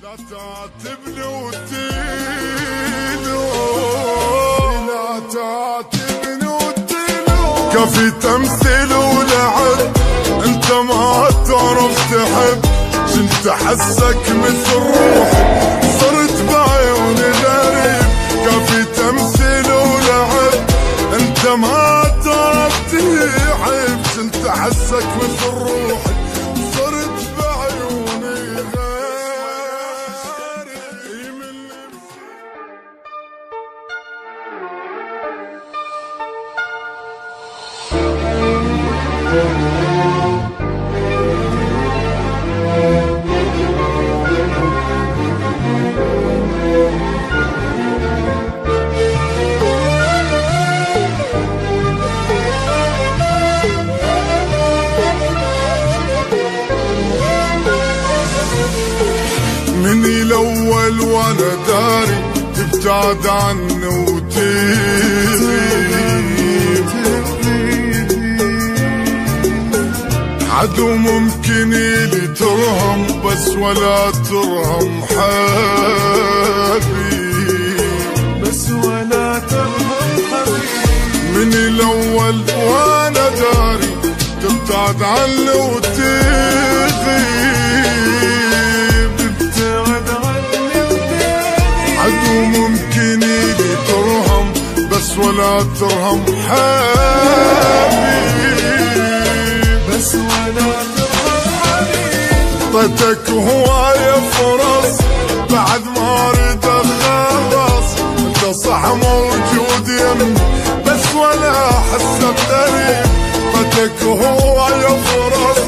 لا تعاتبني وتلوم، لا تعاتبني وتلوم، كفي تمثيل ولعب، انت ما تعرف تحب، كنت احسك مثل روحي، صرت بعيوني غريب، كفي تمثيل ولعب، انت ما تعرف تحب، كنت احسك مثل روحي، صرت بعيوني غريب. مني الاول وانا داري تبتعد عني وتغيب، عدو ممكن لي ترهم بس ولا ترهم حبيب، بس ولا ترهم حبيب. مني الاول وانا داري تبتعد عني وتغيب، عدو ممكن لي ترهم بس ولا ترهم حبيب، بس ولا ترهم حبيب. طيتك هواية فرص بعد ما اريد اخلص، انت صح موجود يمي بس ولا احسك قريب. طيتك هواية فرص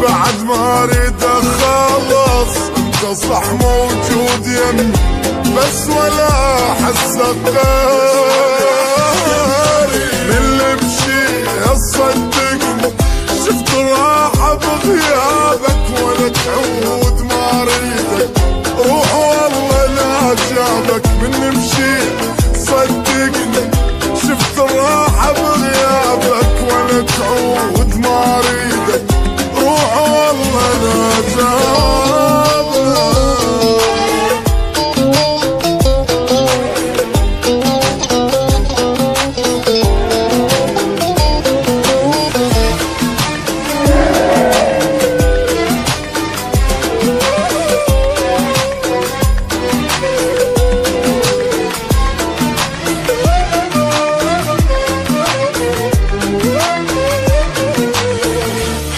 بعد ما اريد اخلص، انت صح موجود يمي بس ولا احسك قريب. اللي بشي صدقني شفت راحة بغيابك ولا تعود ما اريدك، روح والله لا جابك. من مشي صدقني شفت راحة بغيابك ولا تعود ما اريدك، روح والله لا جابك.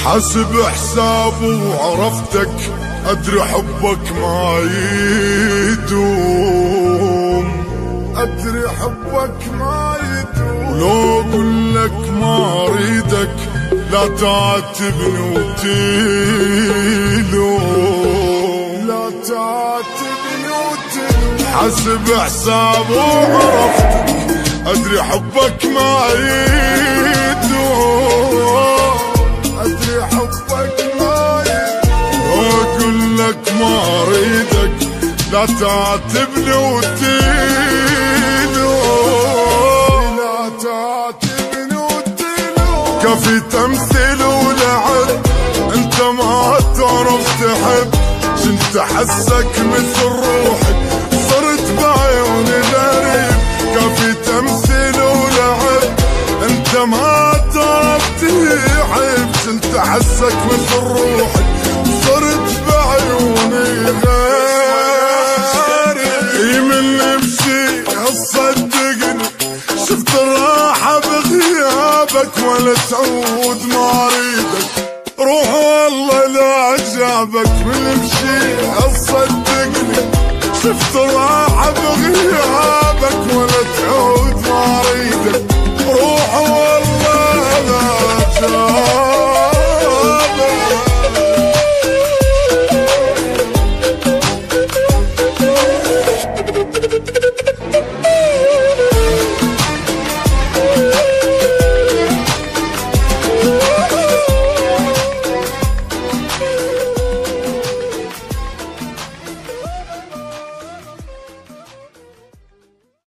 حسب حسابه وعرفتك ادري حبك ما يدوم، ادري حبك ما يدوم. ولو اقولك ما اريدك لا تعاتبني وتلوم، لا تعاتبني وتلوم. حسب حسابه وعرفتك ادري حبك ما يدوم، ادري حبك ما يدوم. واقول لك ما اريدك لا تعاتبني وتلوم، لا تعاتبني وتلوم، كفي تمثيل ولعب، انت ما تعرف تحب، كنت احسك مثل روحي، صرت بعيوني غريب، كفي تمثيل ولعب، انت ما تعرف تحب، كنت احسك مثل روحي، صرت بعيوني غريب. من نفسي صدقني شفت الراحة بغيابك ولا تعود ما اريدك، روح والله لا جابك. من نفسي صدقني شفت الراحة بغيابك ولا تعود ما اريدك،